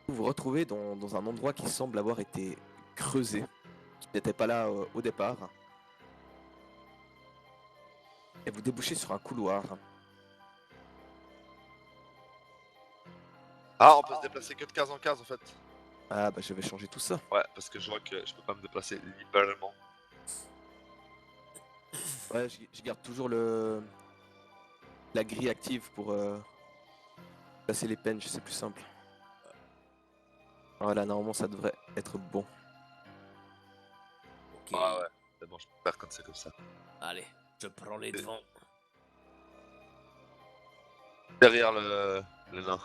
Vous vous retrouvez dans un endroit qui semble avoir été creusé, qui n'était pas là au départ. Et vous débouchez sur un couloir. Ah, on peut se déplacer que de case en case en fait. Ah bah je vais changer tout ça. Ouais, parce que je vois que je peux pas me déplacer littéralement. Ouais, je garde toujours la grille active pour passer les penches, c'est plus simple. Voilà, normalement ça devrait être bon. Ok, Ah ouais, c'est bon, je peux faire quand c'est comme ça. allez, je prends les devants. Derrière le nain.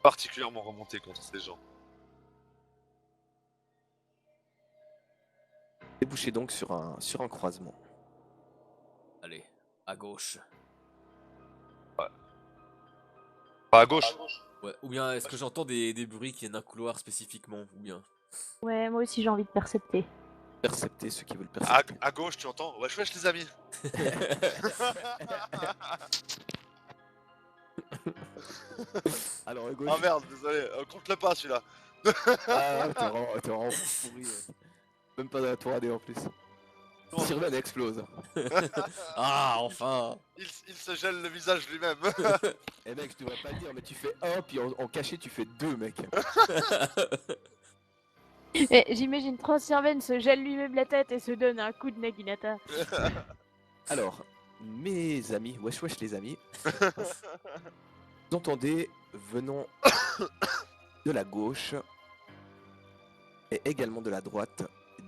Particulièrement remonté contre ces gens. Débouchez donc sur un croisement. Allez, à gauche. Pas à gauche. Ouais, ou bien est-ce que j'entends des bruits qui viennent d'un couloir spécifiquement, ou bien... Ouais, moi aussi j'ai envie de percepter. Percepter ceux qui veulent À, percepter. à gauche, tu entends? Wesh wesh les amis. Alors à gauche. Ah merde, désolé, compte-le pas celui-là. Ah, t'es vraiment pourri. Même pas dans la tour AD en plus. Sirven explose. Ah, enfin. Il se gèle le visage lui-même. Eh mec, je devrais pas le dire, mais tu fais 1, puis en caché tu fais 2, mec. Et j'imagine Transirven se gèle lui-même la tête et se donne un coup de Naginata. Alors, mes amis, wesh wesh les amis, vous entendez venant de la gauche et également de la droite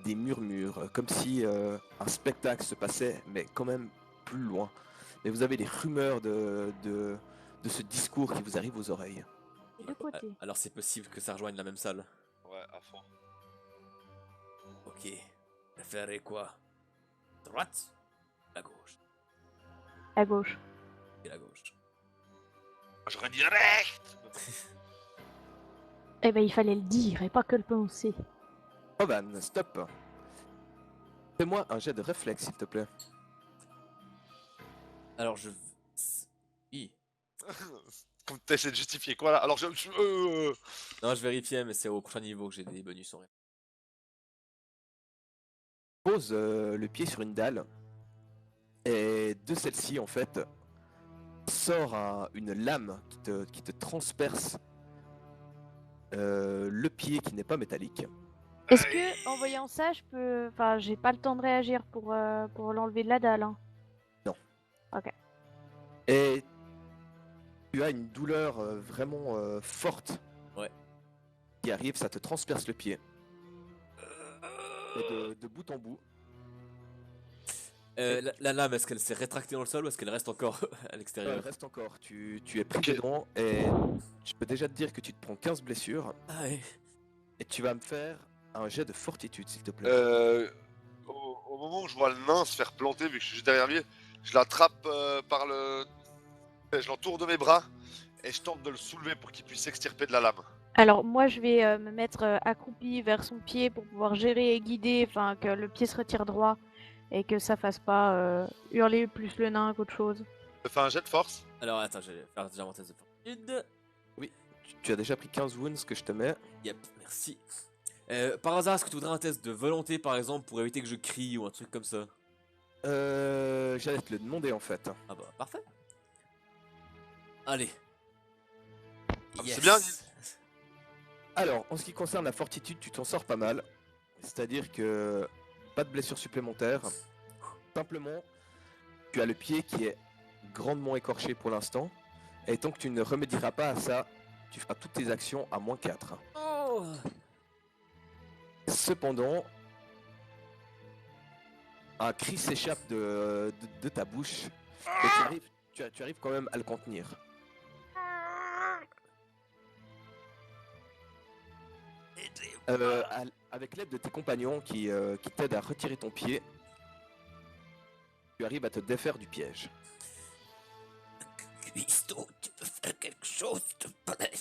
des murmures, comme si un spectacle se passait, mais quand même plus loin. Et vous avez des rumeurs de ce discours qui vous arrive aux oreilles. Des deux côtés. Alors c'est possible que ça rejoigne la même salle. Ouais, à fond. Ok. Préférez quoi? Droite? La gauche. À gauche. Et la gauche. Je redirect. Eh ben il fallait le dire et pas que le penser. Rovan, stop. Fais-moi un jet de réflexe, s'il te plaît. Alors je... Oui. Comme t'essaies de justifier quoi là? Alors je... Non, je vérifiais, mais c'est au prochain niveau que j'ai des bonus en vrai. Pose le pied sur une dalle. Et de celle-ci, en fait, sort une lame qui te transperce le pied qui n'est pas métallique. Est-ce que en voyant ça, je peux. Enfin, j'ai pas le temps de réagir pour l'enlever de la dalle. Hein. Non. Ok. Et tu as une douleur vraiment forte. Ouais. Qui arrive, ça te transperce le pied. Et de bout en bout. La lame, est-ce qu'elle s'est rétractée dans le sol ou est-ce qu'elle reste encore à Elle l'extérieur? reste encore. Tu es pris dedans et je peux déjà te dire que tu te prends 15 blessures. Ah ouais. Et tu vas me faire un jet de fortitude, s'il te plaît. Au moment où je vois le nain se faire planter, vu que je suis juste derrière lui, je l'attrape par le... Je l'entoure de mes bras et je tente de le soulever pour qu'il puisse s'extirper de la lame. Alors moi je vais me mettre accroupi vers son pied pour pouvoir gérer et guider, enfin que le pied se retire droit et que ça fasse pas hurler plus le nain qu'autre chose. Je fais un jet de force. Alors attends, je vais faire déjà mon test de fortitude. Oui, tu as déjà pris 15 wounds que je te mets. Yep, merci. Par hasard, est-ce que tu voudrais un test de volonté par exemple pour éviter que je crie ou un truc comme ça? J'allais te le demander en fait. Ah bah, parfait. Allez. Ah, Yes. c'est bien, Alors, en ce qui concerne la fortitude, tu t'en sors pas mal. C'est-à-dire que pas de blessure supplémentaire. Simplement, tu as le pied qui est grandement écorché pour l'instant. Et tant que tu ne remédieras pas à ça, tu feras toutes tes actions à -4. Oh. Cependant, un cri s'échappe de ta bouche. Et tu arrives quand même à le contenir. Avec l'aide de tes compagnons qui t'aident à retirer ton pied, tu arrives à te défaire du piège. Christo, tu peux faire quelque chose, s'il te plaît?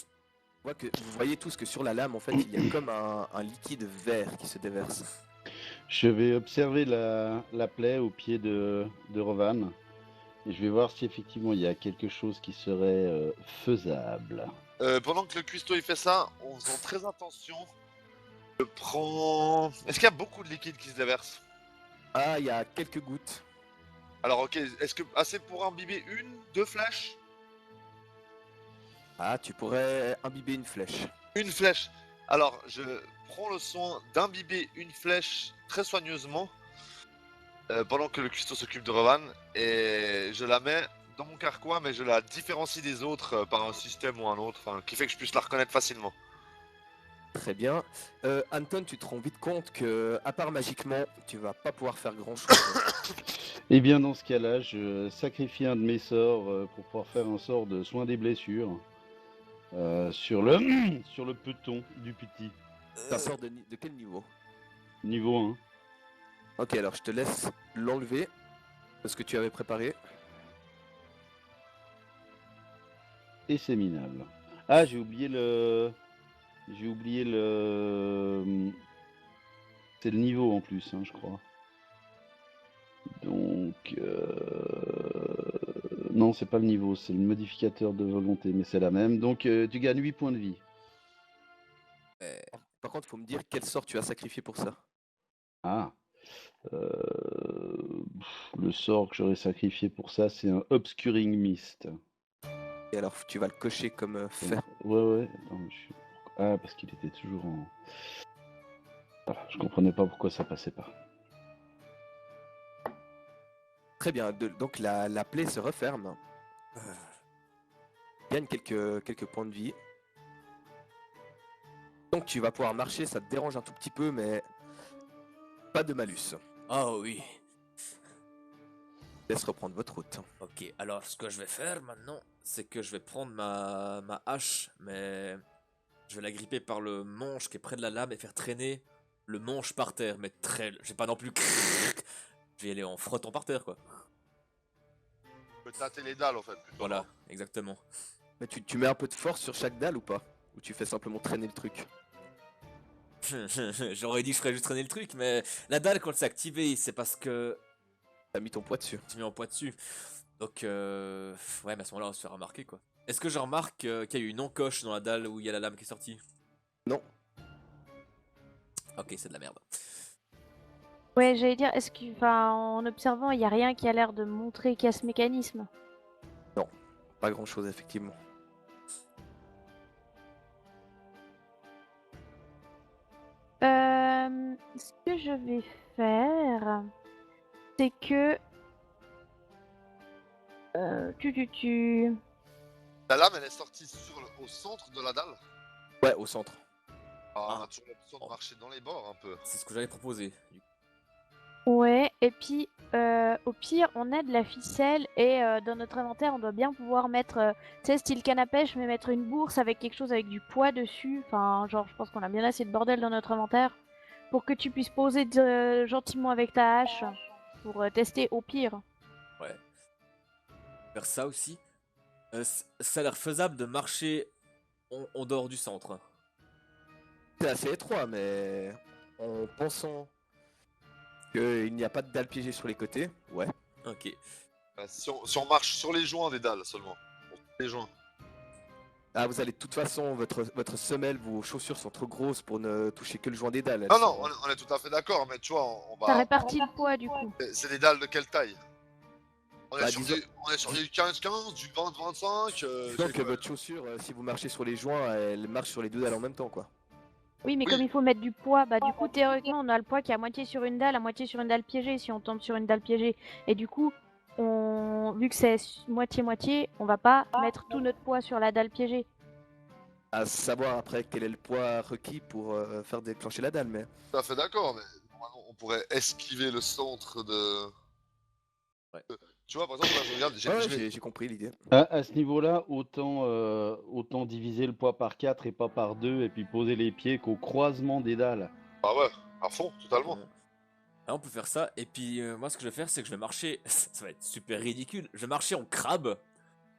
Vous voyez tous que sur la lame, en fait, il y a comme un liquide vert qui se déverse. Je vais observer la plaie au pied de Rovan. Et je vais voir si effectivement il y a quelque chose qui serait faisable. Pendant que le cuistot il fait ça, en faisant très attention, je prends. Est-ce qu'il y a beaucoup de liquide qui se déverse? Ah, il y a quelques gouttes. Alors ok, est-ce que assez pour imbiber une, deux flèches? Ah, tu pourrais imbiber une flèche. Une flèche. Alors je prends le soin d'imbiber une flèche très soigneusement pendant que le cuistot s'occupe de Rovan et je la mets dans mon carquois mais je la différencie des autres par un système ou un autre, qui fait que je puisse la reconnaître facilement. Très bien. Anton, tu te rends vite compte que, à part magiquement, tu vas pas pouvoir faire grand chose. Eh bien, dans ce cas-là, je sacrifie un de mes sorts pour pouvoir faire un sort de soin des blessures sur le sur le peton du petit. Ça sort de quel niveau? Niveau 1. Ok, alors je te laisse l'enlever. Parce que tu avais préparé. Et c'est minable. Ah, j'ai oublié le. J'ai oublié le. C'est le niveau en plus, hein, je crois. Donc. Non, c'est pas le niveau, c'est le modificateur de volonté, mais c'est la même. Donc, tu gagnes 8 points de vie. Par contre, il faut me dire quel sort tu as sacrifié pour ça. Ah. Le sort que j'aurais sacrifié pour ça, c'est un Obscuring Mist. Et alors, tu vas le cocher comme fait. Ouais. Attends, Ah, parce qu'il était toujours en. Voilà, je comprenais pas pourquoi ça passait pas. Très bien, donc la plaie se referme. Gagne quelques points de vie. Donc tu vas pouvoir marcher, ça te dérange un tout petit peu, mais pas de malus. Ah oui. Laisse reprendre votre route. Ok, alors ce que je vais faire maintenant, c'est que je vais prendre ma hache, mais je vais la gripper par le manche qui est près de la lame et faire traîner le manche par terre. Mais très. J'ai pas non plus. Je vais y aller en frottant par terre, quoi. Je peux tâter les dalles en fait. Plutôt, Voilà, non exactement. Mais tu mets un peu de force sur chaque dalle ou pas? Ou tu fais simplement traîner le truc? J'aurais dit que je ferais juste traîner le truc, mais la dalle, quand c'est activé, c'est parce que T'as mis ton poids dessus. tu mets en poids dessus. Donc, ouais, mais à ce moment-là, on se fait remarquer, quoi. Est-ce que je remarque qu'il y a eu une encoche dans la dalle où il y a la lame qui est sortie? Non. Ok, c'est de la merde. Ouais, j'allais dire, est-ce que, enfin, en observant, il y a rien qui a l'air de montrer qu'il y a ce mécanisme. Pas grand chose effectivement. Ce que je vais faire, c'est que tu. La lame elle est sortie au centre de la dalle. Ouais, au centre. Alors, on Ah. a toujours l'option de marcher dans les bords un peu. C'est ce que j'avais proposé. Ouais, et puis au pire, on a de la ficelle et dans notre inventaire, on doit bien pouvoir mettre, tu sais, style canne à pêche, mais mettre une bourse avec quelque chose avec du poids dessus. Enfin, genre, je pense qu'on a bien assez de bordel dans notre inventaire pour que tu puisses poser gentiment avec ta hache pour tester au pire. Ouais. Faire ça aussi. Ça a l'air faisable de marcher en dehors du centre. C'est assez étroit, mais en pensant qu'il n'y a pas de dalle piégée sur les côtés, ouais. Ok. Si on marche sur les joints des dalles seulement. Les joints. Ah, vous allez de toute façon, votre semelle, vos chaussures sont trop grosses pour ne toucher que le joint des dalles. Non, non, on est tout à fait d'accord, mais tu vois, on T'as va. réparti le poids du coup. C'est des dalles de quelle taille? On est, Bah, sur disons- on est sur du 15-15, du 20-25. Disons que votre chaussure, si vous marchez sur les joints, elle marche sur les deux dalles en même temps, quoi. Oui, mais Oui. comme il faut mettre du poids, bah du coup théoriquement on a le poids qui est à moitié sur une dalle, à moitié sur une dalle piégée si on tombe sur une dalle piégée. Et du coup, vu que c'est moitié-moitié, on va pas mettre tout notre poids sur la dalle piégée. Ah. À savoir après quel est le poids requis pour faire déclencher la dalle, mais... Tout à fait d'accord, mais normalement, on pourrait esquiver le centre de. Ouais. Tu vois, par exemple, là, je regarde, Ouais, j'ai compris l'idée. À ce niveau-là, autant diviser le poids par 4 et pas par 2, et puis poser les pieds qu'au croisement des dalles. Ah ouais, à fond, totalement. Ah, on peut faire ça. Et puis, moi, ce que je vais faire, c'est que je vais marcher. Ça va être super ridicule. Je vais marcher en crabe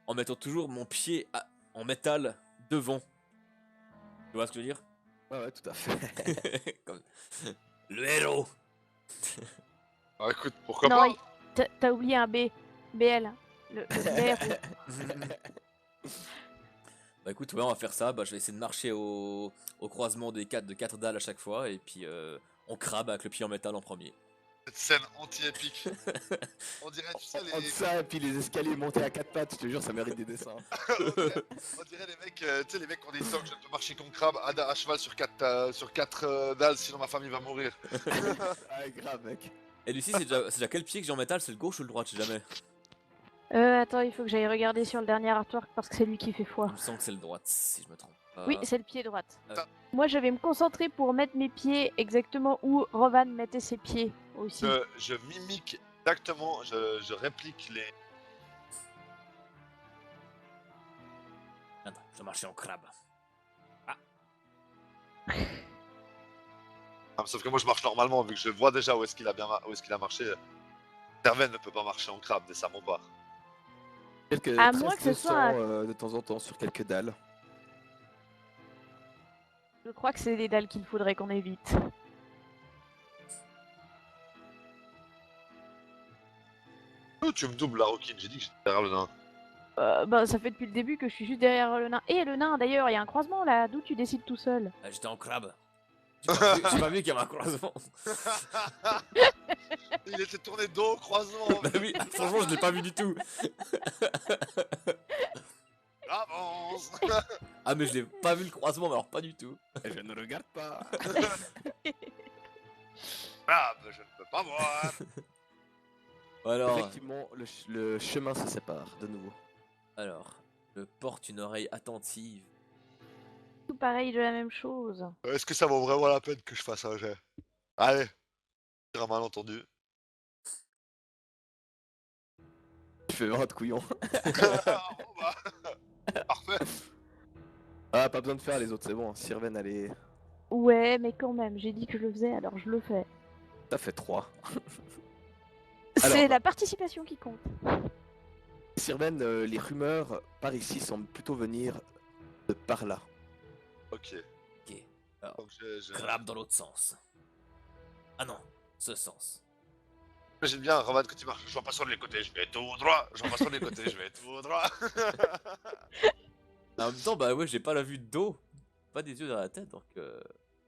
en mettant toujours mon pied en métal devant. Tu vois ce que je veux dire? Ouais, tout à fait. Comme... Le héros. Ah écoute, pourquoi Non, pas? t'as oublié un B. BL. Le BR. Bah écoute, ouais, on va faire ça. Bah, je vais essayer de marcher au croisement de 4 dalles à chaque fois. Et puis on crabe avec le pied en métal en premier. Cette scène anti-épique. On dirait, tu sais, Entre ça et puis les escaliers montés à 4 pattes, je te jure, ça mérite des dessins. on dirait les mecs, tu sais, les mecs qui ont des tocs, je peux marcher comme crabe à cheval sur 4 dalles, sinon ma famille va mourir. Ah, grave, mec. Et Lucie, c'est déjà quel pied que j'ai en métal? C'est le gauche ou le droit? Je sais jamais. Attends, il faut que j'aille regarder sur le dernier artwork parce que c'est lui qui fait foi. Il me semble que c'est le droit, si je me trompe pas. Oui, c'est le pied droite. Ah. Moi, je vais me concentrer pour mettre mes pieds exactement où Rovan mettait ses pieds aussi. Je mimique exactement, je réplique les. Attends, je vais marcher en crabe. Ah, sauf que moi je marche normalement, vu que je vois déjà où est-ce qu'il a marché. Serven ne peut pas marcher en crabe dès sa part. Quelques À traces moins que ce de soit sang, de temps en temps sur quelques dalles. Je crois que c'est les dalles qu'il faudrait qu'on évite. Oh, tu me doubles la roquine, j'ai dit que j'étais derrière le nain. Bah, ça fait depuis le début que je suis juste derrière le nain. Et le nain, d'ailleurs, il y a un croisement là. D'où tu décides tout seul? J'étais en crabe. J'ai pas vu qu'il y avait un croisement. Il était tourné dos au croisement. Bah oui, franchement, je l'ai pas vu du tout. Avance. Ah, mais je l'ai pas vu le croisement, mais alors pas du tout. Je ne regarde pas. Ah, mais je ne peux pas voir. Alors, Effectivement, le chemin se sépare de nouveau. je porte une oreille attentive. Tout pareil de la même chose. Est-ce que ça vaut vraiment la peine que je fasse un jet? Allez, sur un malentendu. Tu fais vraiment de couillon. Oh, bah. Parfait. Ah, pas besoin de faire les autres, c'est bon. Sirven, elle est. Ouais, mais quand même, j'ai dit que je le faisais, alors je le fais. Ça fait 3. C'est Alors. la participation qui compte. Sirven, les rumeurs par ici semblent plutôt venir de par là. Ok. Ok, Donc crabe dans l'autre sens. Ah non, ce sens. j'imagine bien, Roman, que tu marches. Je vois pas sur les côtés, je vais tout droit. Je vois pas sur les côtés, je vais tout droit. En même temps, bah ouais, j'ai pas la vue de dos, pas des yeux dans la tête, donc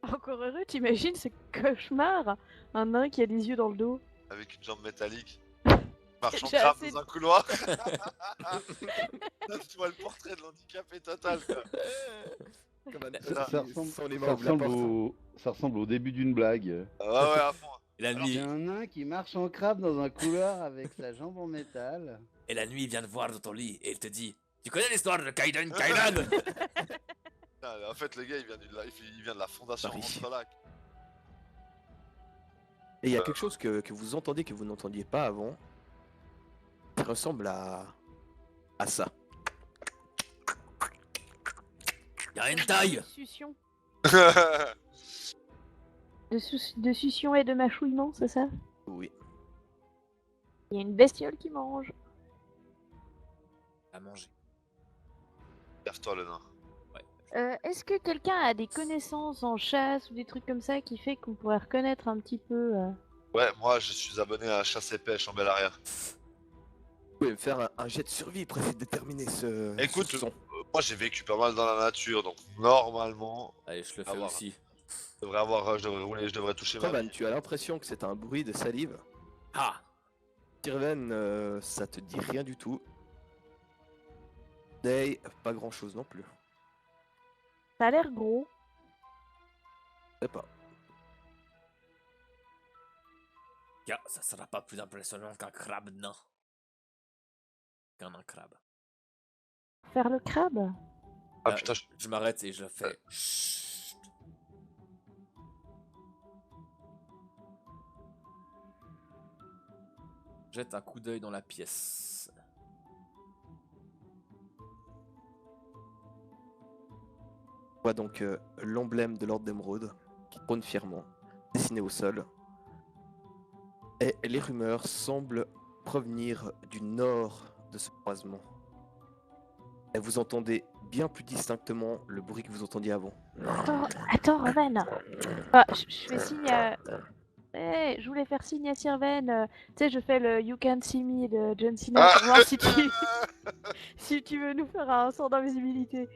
Encore heureux, t'imagines ce cauchemar? Un nain qui a des yeux dans le dos. Avec une jambe métallique. Marche en J'ai crabe assez dans un couloir. Là, tu vois le portrait de l'handicapé total, quoi. Comme un Ça sans les Ça mains ouvre la ressemble, porte. ça ressemble au début d'une blague. Ah ouais, à fond. et la Alors, nuit, Il y a un nain qui marche en crabe dans un couloir avec sa jambe en métal. il vient te voir dans ton lit et il te dit, tu connais l'histoire de Kaiden Kaiden? Putain, en fait, le gars, il vient de la fondation Paris. Entrelac. Et il y a quelque chose que vous entendez que vous n'entendiez pas avant. Qui ressemble à ça. Y'a une taille. Succion. De succion et de mâchouillement, c'est ça? Oui. Il y a une bestiole qui mange. À manger. Lève-toi, le nain. Est-ce que quelqu'un a des connaissances en chasse ou des trucs comme ça qui fait qu'on pourrait reconnaître un petit peu Ouais, moi, je suis abonné à Chasse et Pêche en bel arrière. Vous pouvez me faire un jet de survie pour essayer de déterminer ce Écoute, ce son. moi, j'ai vécu pas mal dans la nature, donc normalement, Allez, je le fais À voir. aussi. je devrais avoir, je devrais rouler, je devrais toucher ma Roman, vie. tu as l'impression que c'est un bruit de salive. Ah, Sirven, ça te dit rien du tout. Day, pas grand chose non plus. Ça a l'air gros. Je sais pas. tiens, ça sera pas plus impressionnant qu'un crabe nain. Qu'un nain crabe. Faire le crabe? Ah putain, Je m'arrête et je fais. Chut. Jette un coup d'œil dans la pièce. On voit donc l'emblème de l'ordre d'émeraude qui trône fièrement, dessiné au sol. Et les rumeurs semblent provenir du nord de ce croisement. Et vous entendez bien plus distinctement le bruit que vous entendiez avant. Attends, Roman. Ah, je fais signe à... Eh, je voulais faire signe à Sirven. Tu sais, je fais le You Can't See Me de John Cena pour voir si tu... si tu veux nous faire un sort d'invisibilité.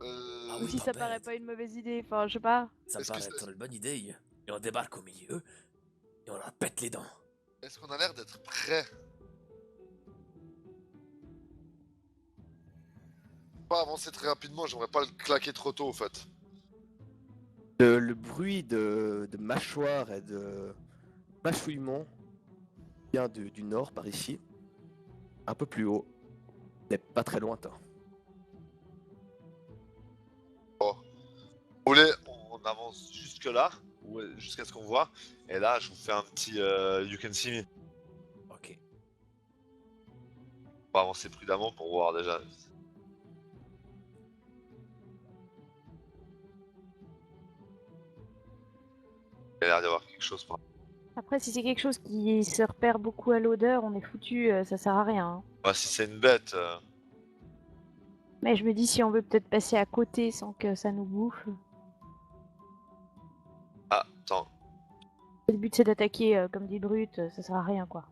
Ah Ou oui, si pas ça paraît bête. pas une mauvaise idée, enfin je sais pas. Ça me Est-ce que paraît c'est- être une bonne idée. Et on débarque au milieu, et on leur pète les dents. Est-ce qu'on a l'air d'être prêt? Pas avancer très rapidement, j'aimerais pas le claquer trop tôt, en fait. Le bruit de mâchoire et de mâchouillement vient du nord, par ici, un peu plus haut, mais pas très lointain. Vous voulez, on avance jusque là, jusqu'à ce qu'on voit, et là, je vous fais un petit You Can See Me. Ok. On va avancer prudemment pour voir déjà. Il y a l'air d'y avoir quelque chose. Après, si c'est quelque chose qui se repère beaucoup à l'odeur, on est foutu, ça sert à rien. Hein. Bah, si c'est une bête, Mais je me dis, si on veut peut-être passer à côté sans que ça nous bouffe. Ah, attends. Le but c'est d'attaquer comme des brutes, ça sert à rien quoi.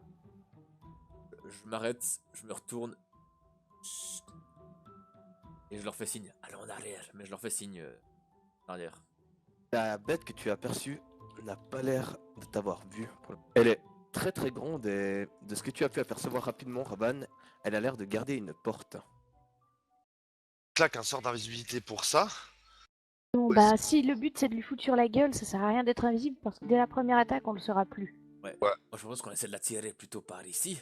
Je m'arrête, je me retourne. Chut. Et je leur fais signe. Allez en arrière. Mais je leur fais signe en arrière. La bête que tu as aperçue n'a pas l'air de t'avoir vu. Elle est très très grande et de ce que tu as pu apercevoir rapidement, Raban, elle a l'air de garder une porte. Claque un sort d'invisibilité pour ça. Bon Ouais, bah si le but c'est de lui foutre sur la gueule, ça sert à rien d'être invisible parce que dès la première attaque on le sera plus. Ouais. Ouais. Moi, je propose qu'on essaie de la tirer plutôt par ici.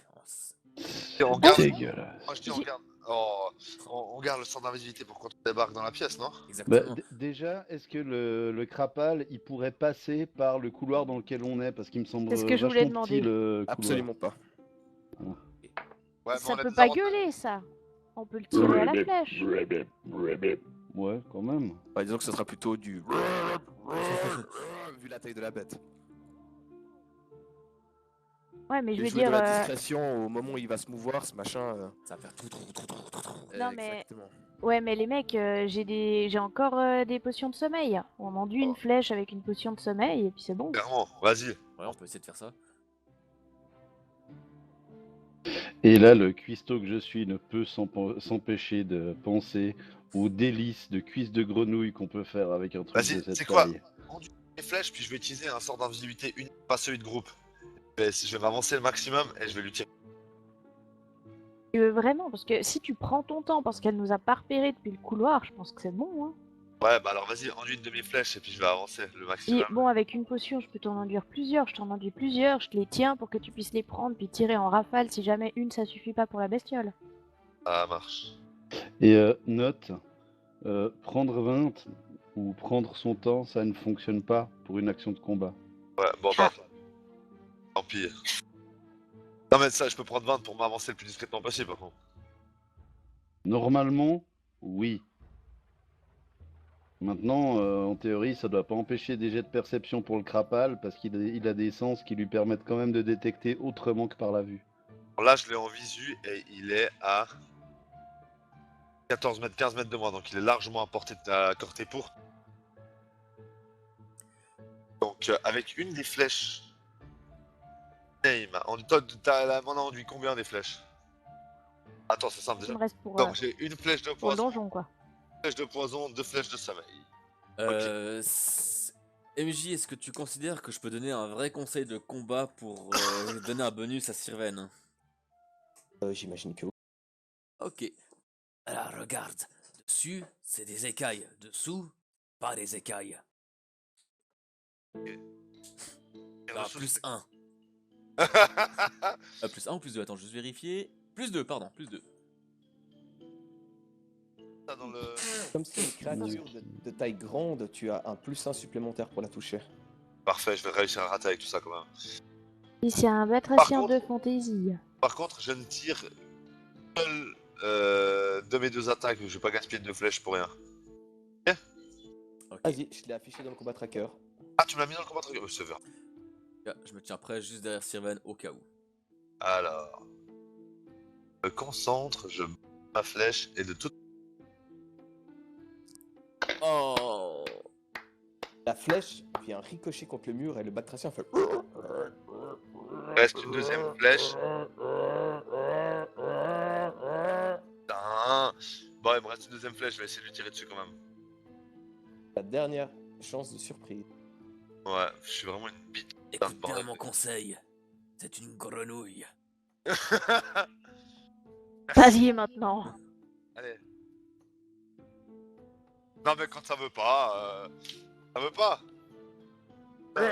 Et on garde. Dégueulasse. Moi je dis on J'ai- garde. Oh, on garde le sort d'invisibilité pour quand on débarque dans la pièce, non? Bah, Exactement. déjà, est-ce que le Crapal, il pourrait passer par le couloir dans lequel on est? Parce qu'il me semble C'est ce que je voulais vachement petit demander. le couloir. Absolument pas. Ouais, mais Ça on a peut des pas avantages. gueuler ça. On peut le tirer à la flèche. Ouais, quand même. Ouais, disons que ce sera plutôt du... vu la taille de la bête. Ouais mais je Et veux jouer de dire... la discrétion au moment où il va se mouvoir, ce machin... Ça va faire tout. Non, mais- Exactement. Ouais mais les mecs, j'ai encore des potions de sommeil. On enduit une flèche avec une potion de sommeil et puis c'est bon. Clairement, vas-y. Ouais, on peut essayer de faire ça. Et là, le cuistot que je suis ne peut s'empêcher de penser aux délices de cuisses de grenouille qu'on peut faire avec un truc Vas-y, de cette c'est quoi? taille. Les flèches, puis je vais utiliser un sort d'invisibilité unique, pas celui de groupe. Je vais m'avancer le maximum et je vais lui tirer. Tu veux vraiment parce que si tu prends ton temps parce qu'elle nous a pas repéré depuis le couloir, je pense que c'est bon. Hein. Ouais, bah alors vas-y, enduis une de mes flèches et puis je vais avancer le Et maximum. bon, avec une potion, je peux t'en enduire plusieurs. Je t'en enduis plusieurs, je te les tiens pour que tu puisses les prendre puis tirer en rafale si jamais une ça suffit pas pour la bestiole. Ça marche. Et note, prendre 20 ou prendre son temps, ça ne fonctionne pas pour une action de combat. Ouais, bon bah. Tant pis. Non mais ça, je peux prendre 20 pour m'avancer le plus discrètement possible par contre. Normalement, oui. Maintenant, en théorie, ça doit pas empêcher des jets de perception pour le Crapal, parce qu'il a des sens qui lui permettent quand même de détecter autrement que par la vue. Alors là, je l'ai en visu et il est à 14 mètres, 15 mètres de moi, donc il est largement à portée de ta cortée pour. Donc avec une des flèches. Name, t'en as enduit combien des flèches? Attends, c'est simple Il déjà. me reste pour Donc j'ai une flèche de le poison, donjon quoi. flèche de poison, deux flèches de sommeil. MJ, est-ce que tu considères que je peux donner un vrai conseil de combat pour donner un bonus à Sirven? J'imagine que oui. Ok. Alors regarde, dessus c'est des écailles, dessous pas des écailles. Ah, plus 1. Plus 1 ou plus 2? Attends, juste vérifier. Plus 2, pardon, plus 2. Ça dans le... Comme c'est une créature de taille grande, tu as un +1 supplémentaire pour la toucher. Parfait, je vais réussir à rater avec tout ça quand même. Et c'est un batracien contre- de fantaisie. Par contre, je ne tire seul de mes deux attaques, je vais pas gaspiller de flèches pour rien. Ok. Vas-y, je l'ai affiché dans le combat tracker. Ah, tu me l'as mis dans le combat tracker, c'est vrai. Je me tiens prêt juste derrière Sirven au cas où. Alors, je me concentre, je ma flèche et de toute. Oh. La flèche vient ricocher contre le mur et le batracien fait... Il reste une deuxième flèche. Putain. Bon, il me reste une deuxième flèche, je vais essayer de lui tirer dessus quand même. dernière chance de surprise. Ouais, je suis vraiment une bite. Écoute bien bordel. mon conseil. C'est une grenouille. Vas-y maintenant. Allez. Non mais quand ça veut pas, ça veut pas. Quoi.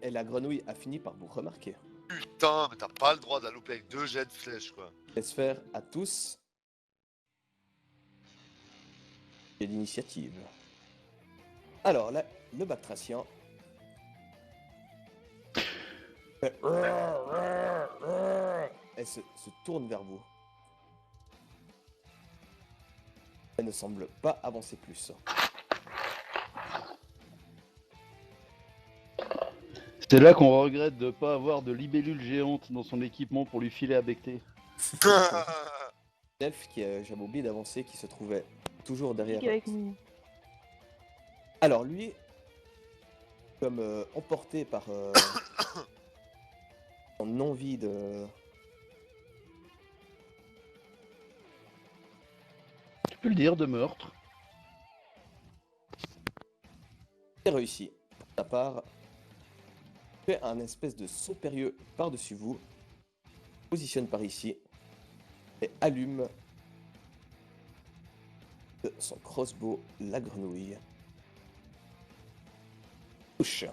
Et la grenouille a fini par vous remarquer. Putain, mais t'as pas le droit de la louper avec 2 jets de flèche quoi. Laisse faire à tous. Et l'initiative. Alors là, le Bactracien. Elle se tourne vers vous. Elle ne semble pas avancer plus. C'est là qu'on regrette de pas avoir de libellule géante dans son équipement pour lui filer à becter. L'elfe qui j'avais oublié d'avancer, qui se trouvait toujours derrière. Avec nous. Alors lui, comme emporté par son envie de... Tu peux le dire, de meurtre. C'est réussi. Pour ta part, fait un espèce de saut périlleux par-dessus vous, positionne par ici et allume de son crossbow la grenouille. Touche.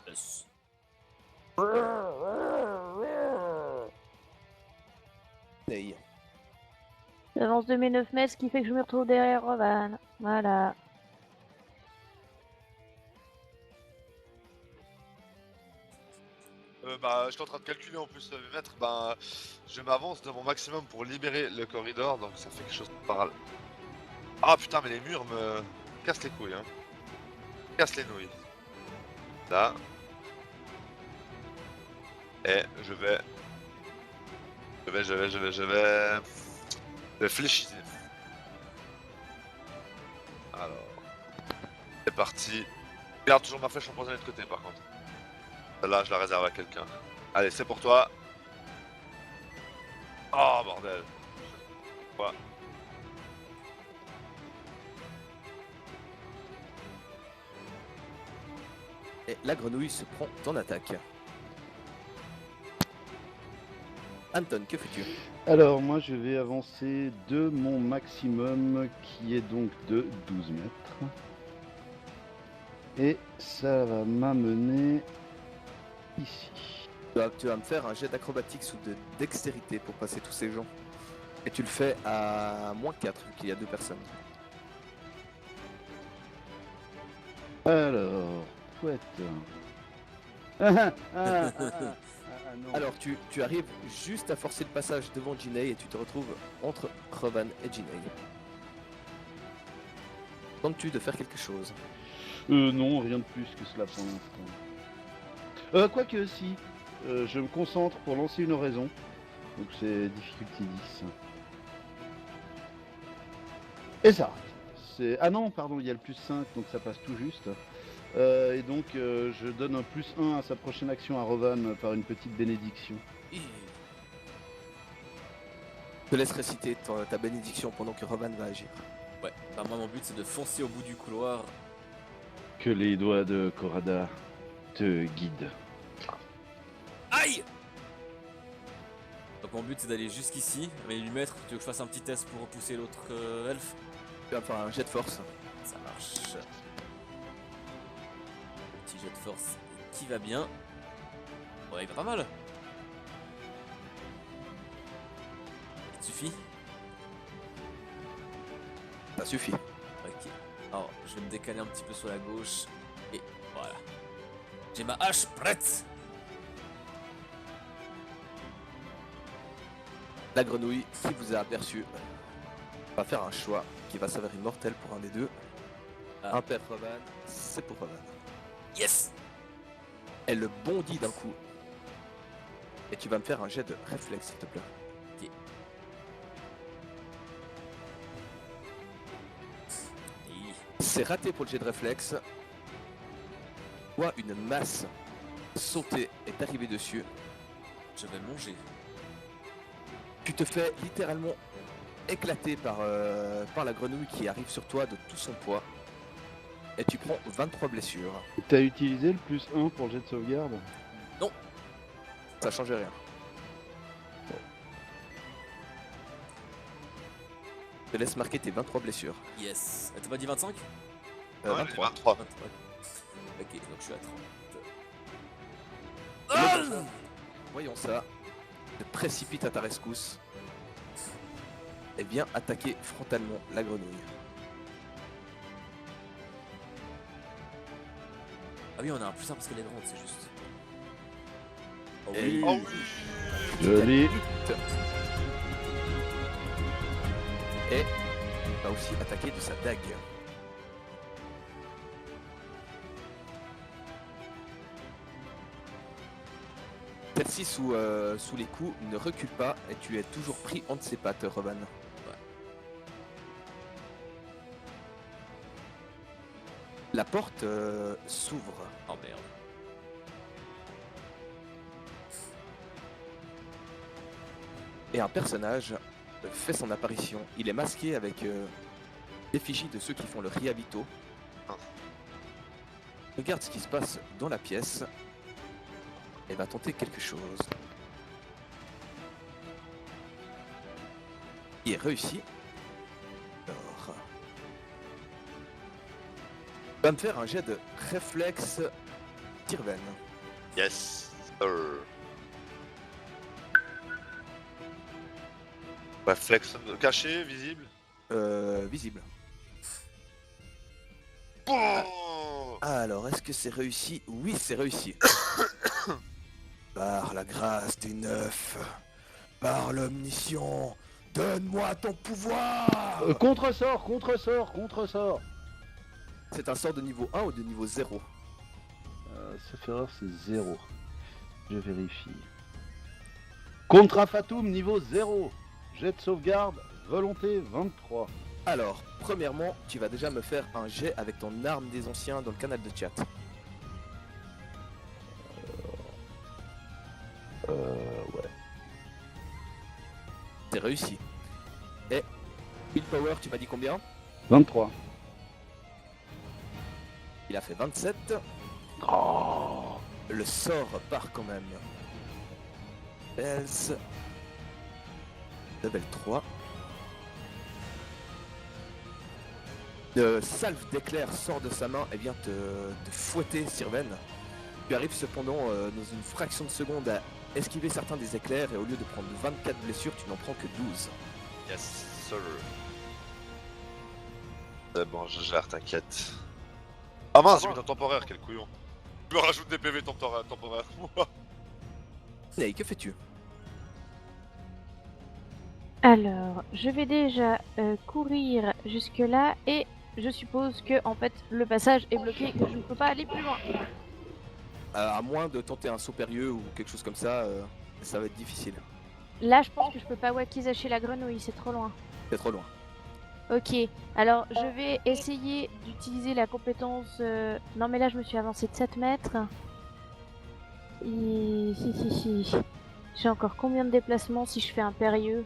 Yes. Ney. J'avance de mes 9 mètres, ce qui fait que je me retrouve derrière Rovan. Voilà. Bah, je suis en train de calculer en plus mes mètres. Bah, je m'avance de mon maximum pour libérer le corridor, donc ça fait quelque chose de pas mal. Ah putain, mais les murs me cassent les couilles, hein. Cassent les nouilles. Là. Et je vais. Je vais fléchiser. Alors. C'est parti. Garde toujours ma flèche empoisonnée de côté par contre. Celle-là, je la réserve à quelqu'un. Allez, c'est pour toi. Oh bordel. Quoi? Et la grenouille se prend en attaque. Anton, que fais-tu? Alors, moi, je vais avancer de mon maximum, qui est donc de 12 mètres. Et ça va m'amener ici. Tu vas me faire un jet d'acrobatique ou de dextérité pour passer tous ces gens. Et tu le fais à -4 vu qu'il y a 2 personnes. Alors, couette. Non. Alors tu arrives juste à forcer le passage devant Ginei et tu te retrouves entre Rovan et Ginei. Tentes-tu de faire quelque chose? Non, rien de plus que cela pour l'instant. Quoique, si. Je me concentre pour lancer une oraison. Donc c'est difficulté 10. Et ça arrête. Ah non, pardon, il y a le +5, donc ça passe tout juste. Et donc je donne un +1 à sa prochaine action à Rovan par une petite bénédiction. Je te laisse réciter ta bénédiction pendant que Rovan va agir. Ouais, bah moi mon but c'est de foncer au bout du couloir. Que les doigts de Korada te guident. Aïe! Donc mon but c'est d'aller jusqu'ici, mais lui mettre, tu veux que je fasse un petit test pour repousser l'autre elfe? Tu vas faire un jet de force. Ça marche. Petit jet de force qui va bien. Ouais, il va pas mal. Ça suffit? Ça suffit. Ok. Alors, je vais me décaler un petit peu sur la gauche. Et voilà. J'ai ma hache prête! La grenouille qui vous a aperçu va faire un choix qui va s'avérer mortel pour un des deux. Ah. Un père Rovan, c'est pour Rovan. Yes! Elle bondit d'un coup. Et tu vas me faire un jet de réflexe s'il te plaît. Ok. Et... C'est raté pour le jet de réflexe. Toi, une masse sautée est arrivée dessus. je vais manger. Tu te fais littéralement éclaté par la grenouille qui arrive sur toi de tout son poids. Et tu prends 23 blessures. T'as utilisé le +1 pour le jet de sauvegarde? Ça change rien. Je te laisse marquer tes 23 blessures. Yes. T'as pas dit 25? Ouais, 23. 23. 23. Ok, donc je suis à 30. Voyons ça. Te précipite à ta rescousse. Et vient attaquer frontalement la grenouille. Ah oui, on a un +1 parce qu'elle est grande, c'est juste. Oh Et- oui. Oh oui. Joli. Et va aussi attaquer de sa dague. Celle-ci sous les coups ne recule pas et tu es toujours pris entre ses pattes, Rovan. La porte s'ouvre. Oh merde. Et un personnage fait son apparition. Il est masqué avec l'effigie de ceux qui font le riabito. Ah. Regarde ce qui se passe dans la pièce et va tenter quelque chose. Il est réussi. Alors, il va me faire un jet de réflexe Tirven. Yes, sir. Réflexe caché, visible. Visible. Bon. Alors, est-ce que c'est réussi? Oui, c'est réussi. Par la grâce des neufs, par l'omniscient, donne-moi ton pouvoir. Contre-sort, contre-sort, contre-sort. C'est un sort de niveau 1 ou de niveau 0? Sauf erreur, c'est 0. Je vérifie. Contra Fatum, niveau 0. Jet de sauvegarde, volonté 23. Alors, premièrement, tu vas déjà me faire un jet avec ton arme des anciens dans le canal de chat. Ouais. C'est réussi. Et Willpower, tu m'as dit combien? 23. Il a fait 27. Oh. Le sort part quand même. Bells. Level 3. Le salve d'éclair sort de sa main et vient te fouetter, Sirven. Tu arrives cependant dans une fraction de seconde à esquiver certains des éclairs et au lieu de prendre 24 blessures, tu n'en prends que 12. Yes, sir. C'est bon, je gère, t'inquiète. Ah mince, j'ai mis un temporaire, quel couillon. Je me rajoute des PV temporaires. Hey, que fais-tu? Alors, je vais déjà courir jusque là et je suppose que en fait le passage est bloqué et que je ne peux pas aller plus loin. À moins de tenter un saut périlleux ou quelque chose comme ça, ça va être difficile. Là, je pense que je peux pas wakizashi la grenouille, c'est trop loin. C'est trop loin. Ok, alors je vais essayer d'utiliser la compétence... Non mais là je me suis avancé de 7 mètres. Si. J'ai encore combien de déplacements si je fais un périlleux?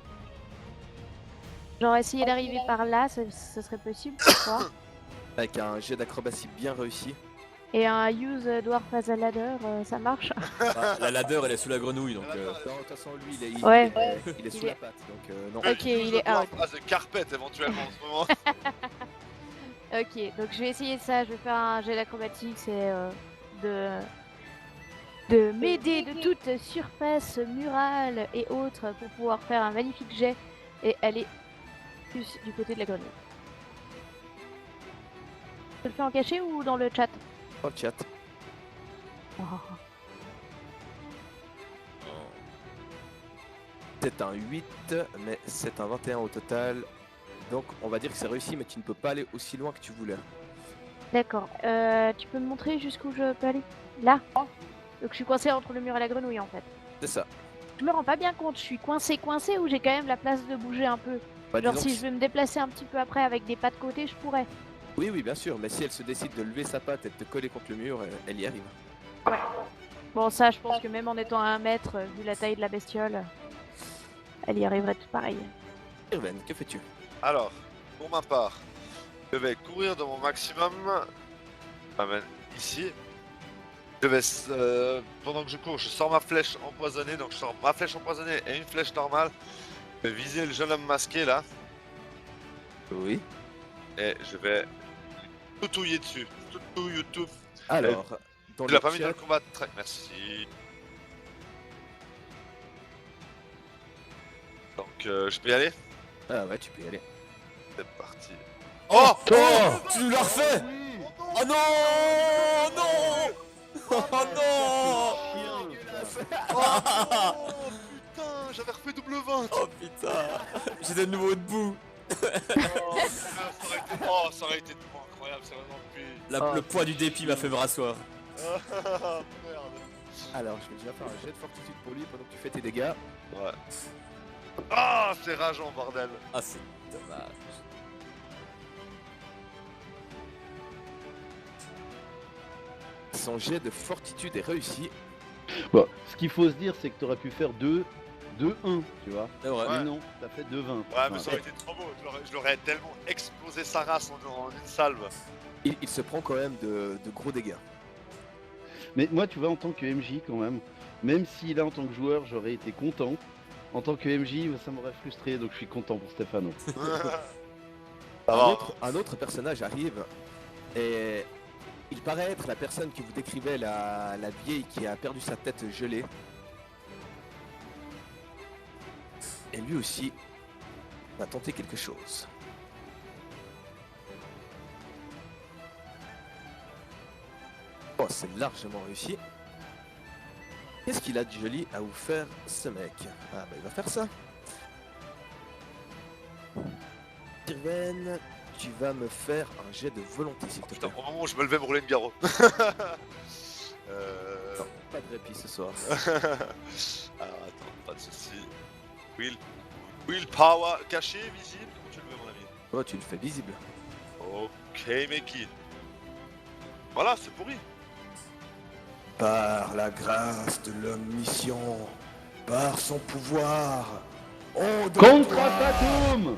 Genre essayer d'arriver par là, ce serait possible, je crois. Avec un jet d'acrobatie bien réussi. Et un use dwarf as a ladder, ça marche? Ah, la ladder elle est sous la grenouille donc. Non, de toute façon, lui, il est, Ouais. il est sous Il est- la patte, donc non. Ok, il est out. Ah, c'est carpet éventuellement en ce moment. Ok, donc je vais essayer ça, je vais faire un jet d'acrobatique, c'est de m'aider de toute surface murale et autres pour pouvoir faire un magnifique jet et aller plus du côté de la grenouille. Je le fais en cachet ou dans le chat? Dans le chat. Oh. C'est un 8, mais c'est un 21 au total. Donc on va dire que c'est réussi, mais tu ne peux pas aller aussi loin que tu voulais. D'accord, tu peux me montrer jusqu'où je peux aller? Là? Donc je suis coincée entre le mur et la grenouille en fait. C'est ça. Je me rends pas bien compte, je suis coincée ou j'ai quand même la place de bouger un peu. Bah, Genre disons si que- je veux me déplacer un petit peu après avec des pas de côté, je pourrais. Oui, oui, bien sûr, mais si elle se décide de lever sa patte et de te coller contre le mur, elle y arrive. Bon ça je pense que même en étant à 1 mètre, vu la taille de la bestiole, elle y arriverait tout pareil. Irven, que fais-tu? Alors, pour ma part, je vais courir de mon maximum. Enfin, ici. Je vais, pendant que je cours, je sors ma flèche empoisonnée. Donc je sors ma flèche empoisonnée et une flèche normale. Je vais viser le jeune homme masqué là. Oui. Et je vais tout touiller dessus. Tout YouTube. Alors, dans Tu le l'as pas mis dans chat, le combat de track. Merci. Donc je peux y aller? ah ouais, tu peux y aller. C'est parti. Oh, Oh tu nous l'as refait. Oh non, non. Oh non. Oh putain, j'avais refait double 20. Oh putain, j'étais de nouveau debout. Oh, ça aurait été tellement incroyable, c'est vraiment depuis. Oh, Le poids du dépit m'a fait me rasseoir. Merde. Alors, je vais déjà faire un jet de fortitude pour lui pendant que tu fais tes dégâts. Ouais. Ah, c'est rageant, bordel. Ah, c'est dommage. Son jet de fortitude est réussi. Bon, ce qu'il faut se dire, c'est que tu aurais pu faire 2-1, tu vois. C'est vrai. Ouais. Mais non, t'as fait 2-20. Ouais, mais ça aurait été trop beau. Je l'aurais tellement explosé sa race en une salve. Il se prend quand même de gros dégâts. Mais moi, tu vois, en tant que MJ, quand même si là, en tant que joueur, j'aurais été content, en tant que MJ, ça m'aurait frustré, donc je suis content pour Stéphano. Ça va. Un autre personnage arrive et il paraît être la personne que vous décrivez, la vieille qui a perdu sa tête gelée. Et lui aussi va tenter quelque chose. Oh, c'est largement réussi. Qu'est-ce qu'il a de joli à vous faire, ce mec? Ah bah il va faire ça. Irven, tu vas me faire un jet de volonté, s'il te Putain, plaît. au moment où je me levais me rouler une garrot. Non, pas de répit ce soir. Alors attends, pas de soucis. Willpower caché, visible. Comment tu le veux, mon ami? Oh, tu le fais visible. Ok, Meki. Voilà, c'est pourri. Par la grâce de l'omniscient, par son pouvoir, on Contre Fatum!